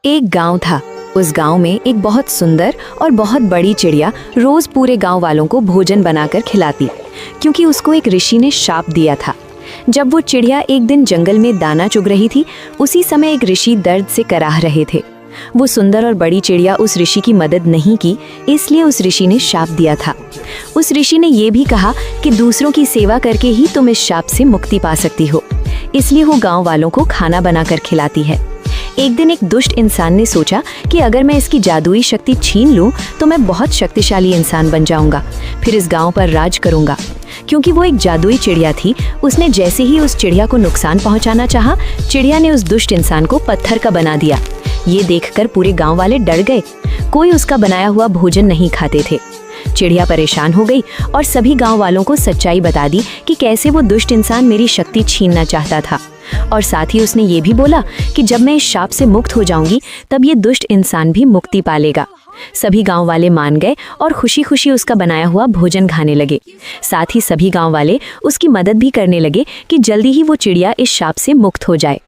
एक गांव था। उस गांव में एक बहुत सुंदर और बहुत बड़ी चिड़िया रोज पूरे गांव वालों को भोजन बनाकर खिलाती, क्योंकि उसको एक ऋषि ने शाप दिया था। जब वो चिड़िया एक दिन जंगल में दाना चुग रही थी, उसी समय एक ऋषि दर्द से कराह रहे थे। वो सुंदर और बड़ी चिड़िया उस ऋषि की मदद नहीं की, इसलिए उस ऋषि ने शाप दिया था। उस ऋषि ने ये भी कहा कि दूसरों की सेवा करके ही तुम इस शाप से मुक्ति पा सकती हो, इसलिए वो गांव वालों को खाना बनाकर खिलाती है। एक दिन एक दुष्ट इंसान ने सोचा कि अगर मैं इसकी जादुई शक्ति छीन लूं तो मैं बहुत शक्तिशाली इंसान बन जाऊंगा, फिर इस गांव पर राज करूंगा। क्योंकि वो एक जादुई चिड़िया थी, उसने जैसे ही उस चिड़िया को नुकसान पहुंचाना चाहा, चिड़िया ने उस दुष्ट इंसान को पत्थर का बना दिया। ये देखकर पूरे गांव वाले डर गए, कोई उसका बनाया हुआ भोजन नहीं खाते थे। चिड़िया परेशान हो गई और सभी गांव वालों को सच्चाई बता दी कि कैसे वो दुष्ट इंसान मेरी शक्ति छीनना चाहता था। और साथ ही उसने ये भी बोला कि जब मैं इस शाप से मुक्त हो जाऊंगी तब ये दुष्ट इंसान भी मुक्ति पालेगा। सभी गांव वाले मान गए और खुशी खुशी उसका बनाया हुआ भोजन खाने लगे। साथ ही सभी गांव वाले उसकी मदद भी करने लगे कि जल्दी ही वो चिड़िया इस शाप से मुक्त हो जाए।